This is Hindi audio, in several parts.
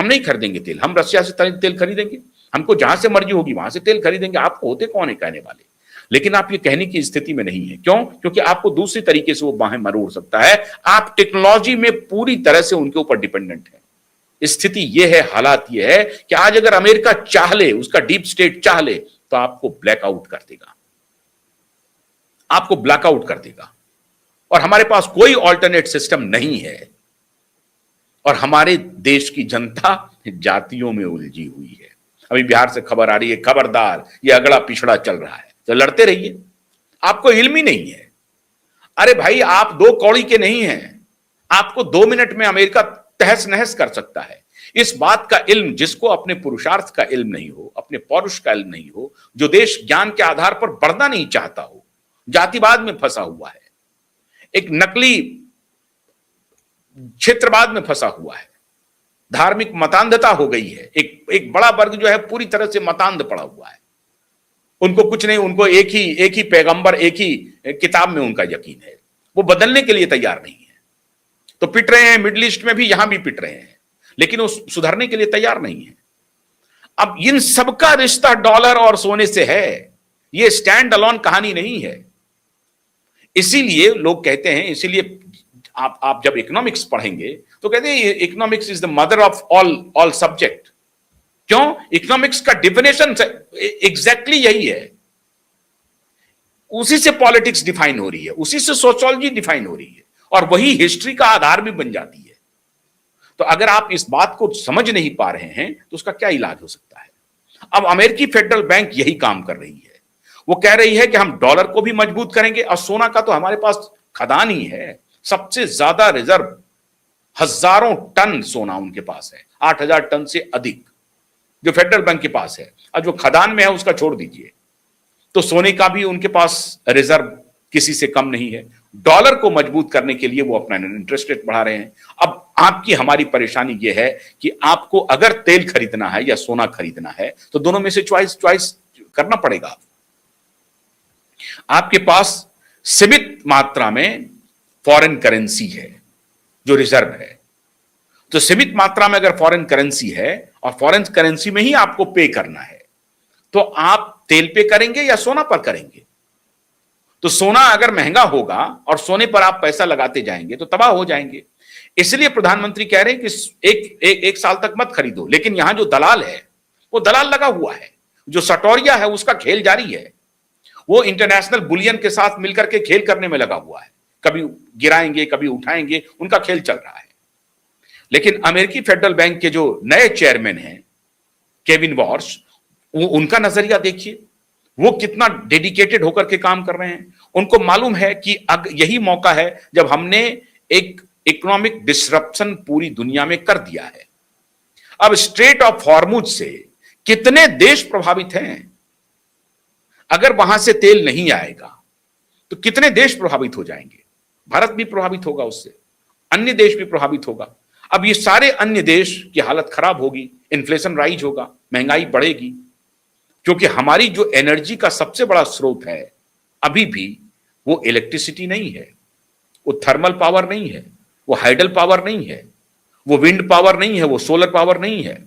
नहीं खरीदेंगे तेल, हम रशिया से तेल खरीदेंगे, हमको जहां से मर्जी होगी वहां से तेल खरीदेंगे। आपको होते कौन है कहने वाले? लेकिन आप ये कहने की स्थिति में नहीं है। क्यों? क्योंकि आपको दूसरी तरीके से वो बाहें मरोड़ सकता है। आप टेक्नोलॉजी में पूरी तरह से उनके ऊपर डिपेंडेंट है। स्थिति यह है, हालात यह है कि आज अगर अमेरिका चाह ले, उसका डीप स्टेट चाह ले, तो आपको ब्लैकआउट कर देगा, आपको ब्लैकआउट कर देगा। और हमारे पास कोई ऑल्टरनेट सिस्टम नहीं है। और हमारे देश की जनता जातियों में उलझी हुई है। अभी बिहार से खबर आ रही है, खबरदार ये अगड़ा पिछड़ा चल रहा है, तो लड़ते रहिए, आपको इल्म ही नहीं है। अरे भाई, आप दो कौड़ी के नहीं हैं, आपको 2 मिनट में अमेरिका तहस नहस कर सकता है। इस बात का इल्म जिसको अपने पुरुषार्थ का इल्म नहीं हो, अपने पौरुष का इल्म नहीं हो, जो देश ज्ञान के आधार पर बढ़ना नहीं चाहता हो, जातिवाद में फंसा हुआ है, एक नकली क्षेत्रवाद में फंसा हुआ है, धार्मिक मतांधता हो गई है। एक बड़ा वर्ग जो है पूरी तरह से मतांध पड़ा हुआ है। उनको कुछ नहीं, उनको एक ही पैगंबर, एक ही किताब में उनका यकीन है। वो बदलने के लिए तैयार नहीं है। तो पिट रहे हैं, मिडिल ईस्ट में भी, यहां भी पिट रहे हैं, लेकिन वो सुधरने के लिए तैयार नहीं है। अब इन सबका रिश्ता डॉलर और सोने से है। ये स्टैंड अलोन कहानी नहीं है। इसीलिए लोग कहते हैं, इसीलिए आप जब इकोनॉमिक्स पढ़ेंगे तो कहते हैं economics is the mother of all subject. क्यों? इकोनॉमिक्स का डिफिनेशन एग्जैक्टली यही है। उसी से पॉलिटिक्स डिफाइन हो रही है, उसी से सोशियोलॉजी डिफाइन हो रही है, और वही हिस्ट्री का आधार भी बन जाती है। तो अगर आप इस बात को समझ नहीं पा रहे हैं तो उसका क्या इलाज हो सकता है? अब अमेरिकी फेडरल बैंक यही काम कर रही है। वो कह रही है कि हम डॉलर को भी मजबूत करेंगे, और सोना का तो हमारे पास खदान ही है। सबसे ज्यादा रिजर्व, हजारों टन सोना उनके पास है, 8,000 टन से अधिक जो फेडरल बैंक के पास है। और जो खदान में है उसका छोड़ दीजिए, तो सोने का भी उनके पास रिजर्व किसी से कम नहीं है। डॉलर को मजबूत करने के लिए वो अपना इंटरेस्ट रेट बढ़ा रहे हैं। अब आपकी हमारी परेशानी यह है कि आपको अगर तेल खरीदना है या सोना खरीदना है तो दोनों में से चॉइस करना पड़ेगा। आपके पास सीमित मात्रा में फॉरेन करेंसी है जो रिजर्व है। तो सीमित मात्रा में अगर फॉरेन करेंसी है और फॉरेन करेंसी में ही आपको पे करना है, तो आप तेल पे करेंगे या सोना पर करेंगे? तो सोना अगर महंगा होगा और सोने पर आप पैसा लगाते जाएंगे तो तबाह हो जाएंगे। इसलिए प्रधानमंत्री कह रहे हैं कि एक साल तक मत खरीदो। लेकिन यहां जो दलाल है वो दलाल लगा हुआ है, जो सटोरिया है उसका खेल जारी है। वो इंटरनेशनल बुलियन के साथ मिलकर के खेल करने में लगा हुआ है। कभी गिराएंगे, कभी उठाएंगे, उनका खेल चल रहा है। लेकिन अमेरिकी फेडरल बैंक के जो नए चेयरमैन हैं, केविन वॉर्श, वो उनका नजरिया देखिए, वो कितना डेडिकेटेड होकर के काम कर रहे हैं। उनको मालूम है कि अब यही मौका है जब हमने एक इकोनॉमिक डिसरप्शन पूरी दुनिया में कर दिया है। अब स्ट्रेट ऑफ हॉर्मुज से कितने देश प्रभावित हैं? अगर वहां से तेल नहीं आएगा तो कितने देश प्रभावित हो जाएंगे? भारत भी प्रभावित होगा उससे, अन्य देश भी प्रभावित होगा। अब ये सारे अन्य देश की हालत खराब होगी, इन्फ्लेशन राइज होगा, महंगाई बढ़ेगी, क्योंकि हमारी जो एनर्जी का सबसे बड़ा स्रोत है अभी भी वो इलेक्ट्रिसिटी नहीं है, वो थर्मल पावर नहीं है, वो हाइडल पावर नहीं है, वो विंड पावर नहीं है, वो सोलर पावर नहीं है,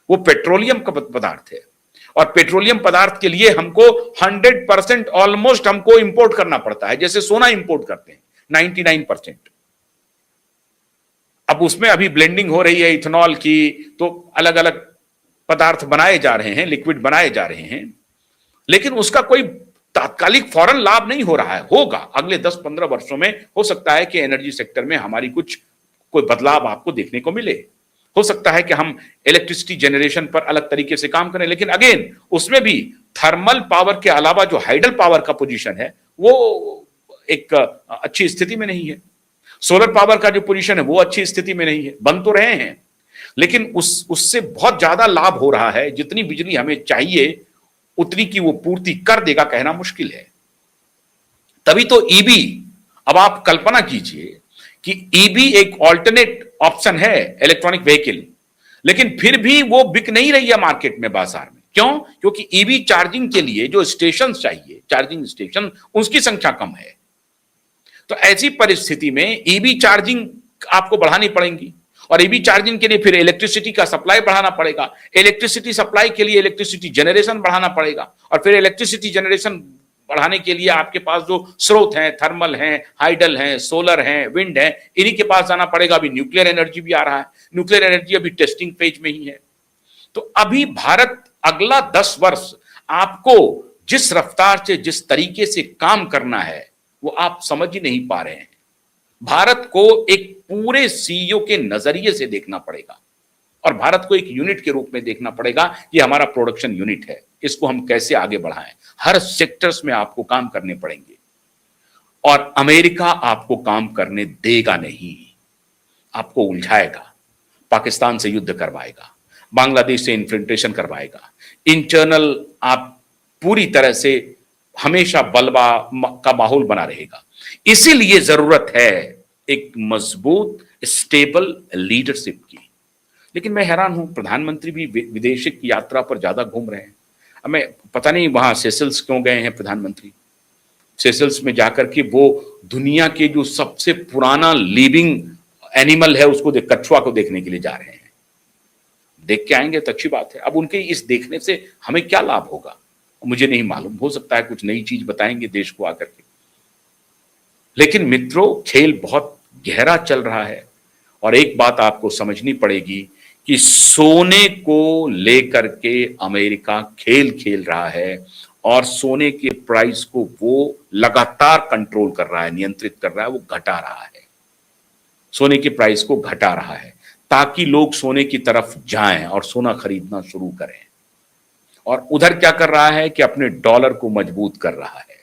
वो पेट्रोलियम का पदार्थ है। और पेट्रोलियम पदार्थ के लिए हमको 100% ऑलमोस्ट हमको इंपोर्ट करना पड़ता है, जैसे सोना इंपोर्ट करते हैं 99%। अब उसमें अभी ब्लेंडिंग हो रही है इथेनॉल की, तो अलग अलग पदार्थ बनाए जा रहे हैं, लिक्विड बनाए जा रहे हैं, लेकिन उसका कोई तात्कालिक फौरन लाभ नहीं हो रहा है। होगा अगले 10-15 वर्षों में, हो सकता है कि एनर्जी सेक्टर में हमारी कोई बदलाव आपको देखने को मिले। हो सकता है कि हम इलेक्ट्रिसिटी जनरेशन पर अलग तरीके से काम करें, लेकिन अगेन उसमें भी थर्मल पावर के अलावा जो हाइडल पावर का पोजीशन है वो एक अच्छी स्थिति में नहीं है। सोलर पावर का जो पोजीशन है वो अच्छी स्थिति में नहीं है। बन तो रहे हैं, लेकिन उससे बहुत ज्यादा लाभ हो रहा है। जितनी बिजली हमें चाहिए उतनी की वो पूर्ति कर देगा कहना मुश्किल है। तभी तो ईबी, अब आप कल्पना कीजिए कि ईबी एक ऑल्टरनेट ऑप्शन है, इलेक्ट्रॉनिक व्हीकल, लेकिन फिर भी वो बिक नहीं रही है मार्केट में, बाजार में। क्यों? क्योंकि ईबी चार्जिंग के लिए जो स्टेशन चाहिए, चार्जिंग स्टेशन, उसकी संख्या कम है। तो ऐसी परिस्थिति में ईबी चार्जिंग आपको बढ़ानी पड़ेगी, और ईवी चार्जिंग के लिए फिर इलेक्ट्रिसिटी का सप्लाई बढ़ाना पड़ेगा, इलेक्ट्रिसिटी सप्लाई के लिए इलेक्ट्रिसिटी जनरेशन बढ़ाना पड़ेगा, और फिर इलेक्ट्रिसिटी जनरेशन बढ़ाने के लिए आपके पास जो स्रोत हैं, थर्मल हैं, हाइडल हैं, सोलर हैं, विंड हैं, इन्हीं के पास जाना पड़ेगा। अभी न्यूक्लियर एनर्जी भी आ रहा है, न्यूक्लियर एनर्जी अभी टेस्टिंग फेज में ही है। तो अभी भारत अगला 10 वर्ष आपको जिस रफ्तार से, जिस तरीके से काम करना है, वो आप समझ ही नहीं पा रहे हैं। भारत को एक पूरे सीईओ के नजरिए से देखना पड़ेगा और भारत को एक यूनिट के रूप में देखना पड़ेगा कि हमारा प्रोडक्शन यूनिट है, इसको हम कैसे आगे बढ़ाएं। हर सेक्टर्स में आपको काम करने पड़ेंगे और अमेरिका आपको काम करने देगा नहीं, आपको उलझाएगा, पाकिस्तान से युद्ध करवाएगा, बांग्लादेश से इन्फ्रंटेशन करवाएगा, इंटरनल आप पूरी तरह से हमेशा बलवा का माहौल बना रहेगा। इसीलिए जरूरत है एक मजबूत स्टेबल लीडरशिप की। लेकिन मैं हैरान हूं, प्रधानमंत्री भी विदेश की यात्रा पर ज्यादा घूम रहे हैं। अब मैं पता नहीं वहां सेशल्स क्यों गए हैं प्रधानमंत्री। सेशल्स में जाकर के वो दुनिया के जो सबसे पुराना लिविंग एनिमल है उसको कछुआ को देखने के लिए जा रहे हैं। देख के आएंगे तो अच्छी बात है। अब उनके इस देखने से हमें क्या लाभ होगा मुझे नहीं मालूम, हो सकता है कुछ नई चीज बताएंगे देश को आकर के। लेकिन मित्रों, खेल बहुत गहरा चल रहा है और एक बात आपको समझनी पड़ेगी कि सोने को लेकर के अमेरिका खेल खेल रहा है और सोने के प्राइस को वो लगातार कंट्रोल कर रहा है, नियंत्रित कर रहा है, वो घटा रहा है, सोने के प्राइस को घटा रहा है ताकि लोग सोने की तरफ जाएं और सोना खरीदना शुरू करें। और उधर क्या कर रहा है कि अपने डॉलर को मजबूत कर रहा है।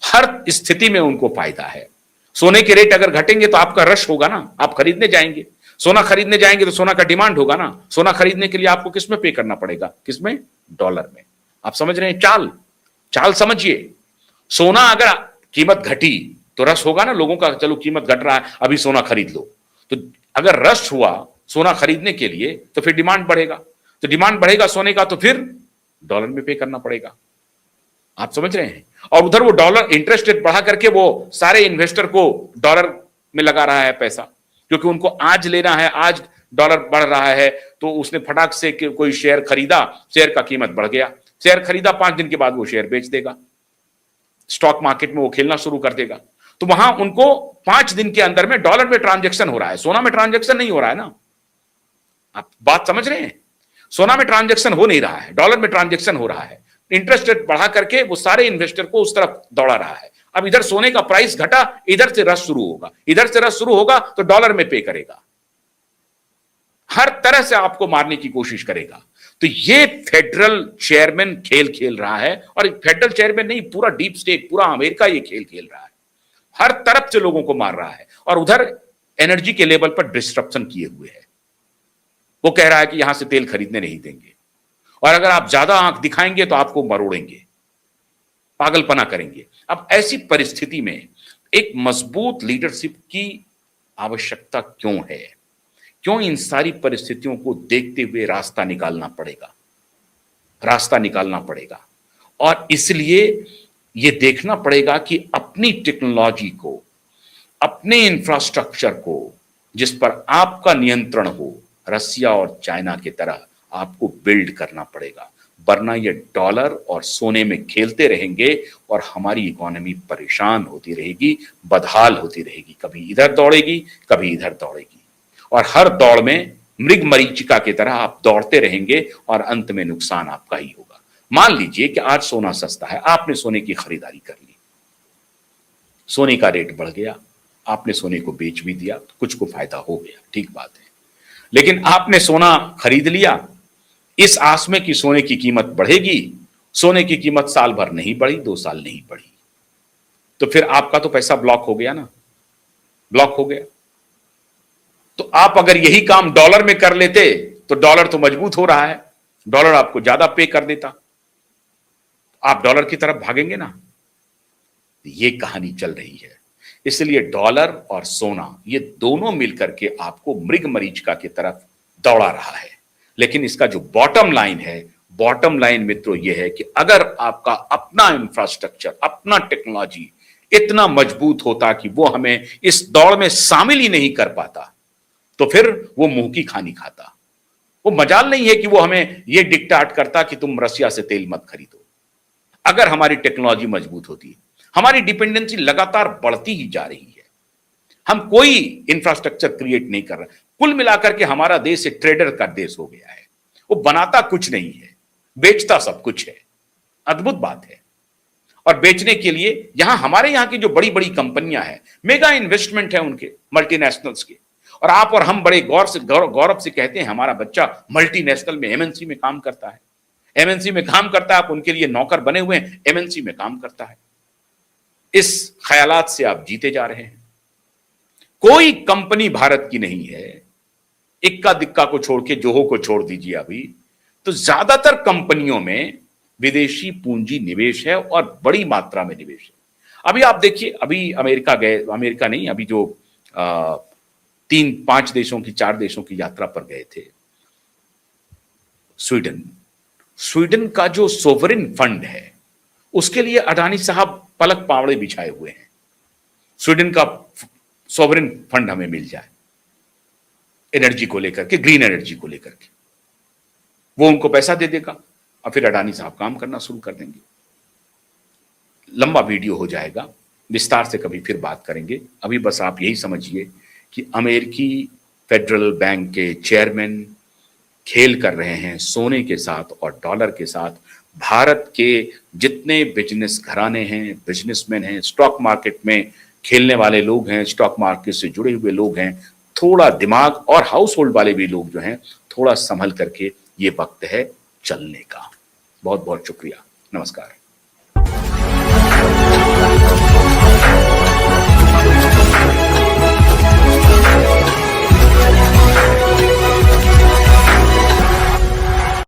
हर स्थिति में उनको फायदा है। सोने के रेट अगर घटेंगे तो आपका रश होगा ना, आप खरीदने जाएंगे। सोना खरीदने जाएंगे तो सोना का डिमांड होगा ना। सोना खरीदने के लिए आपको किसमें पे करना पड़ेगा? किसमें? डॉलर में। आप समझ रहे हैं? चाल समझिए। सोना अगर कीमत घटी तो रश होगा ना लोगों का, चलो कीमत घट रहा है अभी सोना खरीद लो। तो अगर रश हुआ सोना खरीदने के लिए तो फिर डिमांड बढ़ेगा, तो डिमांड बढ़ेगा सोने का तो फिर डॉलर में पे करना पड़ेगा। आप समझ रहे हैं? और उधर वो डॉलर इंटरेस्ट रेट बढ़ा करके वो सारे इन्वेस्टर को डॉलर में लगा रहा है पैसा, क्योंकि उनको आज लेना है, आज डॉलर बढ़ रहा है तो उसने फटाक से कोई शेयर खरीदा, शेयर का कीमत बढ़ गया, शेयर खरीदा 5 दिन के बाद वो शेयर बेच देगा, स्टॉक मार्केट में वो खेलना शुरू कर देगा। तो वहां उनको 5 दिन के अंदर में डॉलर में ट्रांजैक्शन हो रहा है, सोना में ट्रांजैक्शन नहीं हो रहा है ना। आप बात समझ रहे हैं? सोना में ट्रांजैक्शन हो नहीं रहा है, डॉलर में ट्रांजैक्शन हो रहा है। इंटरेस्ट रेट बढ़ा करके वो सारे इन्वेस्टर को उस तरफ दौड़ा रहा है। अब इधर सोने का प्राइस घटा, इधर से रश शुरू होगा, इधर से रश शुरू होगा तो डॉलर में पे करेगा, हर तरह से आपको मारने की कोशिश करेगा। तो ये फेडरल चेयरमैन खेल खेल रहा है, और फेडरल चेयरमैन नहीं, पूरा डीप स्टेट, पूरा अमेरिका ये खेल खेल रहा है, हर तरफ से लोगों को मार रहा है। और उधर एनर्जी के लेवल पर डिस्ट्रप्शन किए हुए है। वो कह रहा है कि यहां से तेल खरीदने नहीं देंगे, और अगर आप ज्यादा आंख दिखाएंगे तो आपको मरोड़ेंगे, पागलपना करेंगे। अब ऐसी परिस्थिति में एक मजबूत लीडरशिप की आवश्यकता क्यों है? क्यों इन सारी परिस्थितियों को देखते हुए रास्ता निकालना पड़ेगा? और इसलिए यह देखना पड़ेगा कि अपनी टेक्नोलॉजी को, अपने इंफ्रास्ट्रक्चर को, जिस पर आपका नियंत्रण हो, रसिया और चाइना की तरह आपको बिल्ड करना पड़ेगा, वरना ये डॉलर और सोने में खेलते रहेंगे और हमारी इकोनॉमी परेशान होती रहेगी, बदहाल होती रहेगी, कभी इधर दौड़ेगी, कभी इधर दौड़ेगी, और हर दौड़ में मृग मरीचिका की तरह आप दौड़ते रहेंगे और अंत में नुकसान आपका ही होगा। मान लीजिए कि आज सोना सस्ता है, आपने सोने की खरीदारी कर ली, सोने का रेट बढ़ गया, आपने सोने को बेच भी दिया, तो कुछ को फायदा हो गया, ठीक बात है। लेकिन आपने सोना खरीद लिया इस आस में कि सोने की कीमत बढ़ेगी, सोने की कीमत साल भर नहीं बढ़ी, 2 साल नहीं बढ़ी, तो फिर आपका तो पैसा ब्लॉक हो गया ना, ब्लॉक हो गया। तो आप अगर यही काम डॉलर में कर लेते तो डॉलर तो मजबूत हो रहा है, डॉलर आपको ज्यादा पे कर देता, आप डॉलर की तरफ भागेंगे ना। ये कहानी चल रही है। इसलिए डॉलर और सोना ये दोनों मिलकर के आपको मृग मरीचिका की तरफ दौड़ा रहा है। लेकिन इसका जो बॉटम लाइन मित्रों ये है कि अगर आपका अपना इंफ्रास्ट्रक्चर, अपना टेक्नोलॉजी इतना मजबूत होता कि वो हमें इस दौड़ में शामिल ही नहीं कर पाता, तो फिर वो मुंह की खानी खाता। वो मजाल नहीं है कि वो हमें ये डिक्टेट करता कि तुम रसिया से तेल मत खरीदो। अगर हमारी टेक्नोलॉजी मजबूत होती, हमारी डिपेंडेंसी लगातार बढ़ती ही जा रही है। हम कोई इंफ्रास्ट्रक्चर क्रिएट नहीं कर रहे। कुल मिलाकर के हमारा देश एक ट्रेडर का देश हो गया है। वो बनाता कुछ नहीं है, बेचता सब कुछ है। अद्भुत बात है। और बेचने के लिए यहां हमारे यहां की जो बड़ी बड़ी कंपनियां हैं, मेगा इन्वेस्टमेंट है उनके, मल्टीनेशनल्स के, और आप और हम बड़े गौरव से कहते हैं हमारा बच्चा मल्टीनेशनल में, एमएनसी में काम करता है। एमएनसी में काम करता है, आप उनके लिए नौकर बने हुए हैं, एमएनसी में काम करता है। इस ख्यालात से आप जीते जा रहे हैं। कोई कंपनी भारत की नहीं है, इक्का दिक्का को छोड़ के, जोहो को छोड़ दीजिए अभी, तो ज्यादातर कंपनियों में विदेशी पूंजी निवेश है और बड़ी मात्रा में निवेश है। अभी आप देखिए, अभी अमेरिका गए, अमेरिका नहीं, अभी जो 3-5 देशों की, 4 देशों की यात्रा पर गए थे, स्वीडन का जो सोवरिन फंड है, उसके लिए अडानी साहब पलक पावड़े बिछाए हुए हैं। स्वीडन का सोवरिन फंड हमें मिल जाए एनर्जी को लेकर के, ग्रीन एनर्जी को लेकर के, वो उनको पैसा दे देगा और फिर अडानी साहब काम करना शुरू कर देंगे। लंबा वीडियो हो जाएगा, विस्तार से कभी फिर बात करेंगे। अभी बस आप यही समझिए कि अमेरिकी फेडरल बैंक के चेयरमैन खेल कर रहे हैं सोने के साथ और डॉलर के साथ। भारत के जितने बिजनेस घराने हैं, बिजनेसमैन हैं, स्टॉक मार्केट में खेलने वाले लोग हैं, स्टॉक मार्केट से जुड़े हुए लोग हैं, थोड़ा दिमाग, और हाउस होल्ड वाले भी लोग जो हैं, थोड़ा संभल करके, ये वक्त है चलने का। बहुत बहुत शुक्रिया। नमस्कार।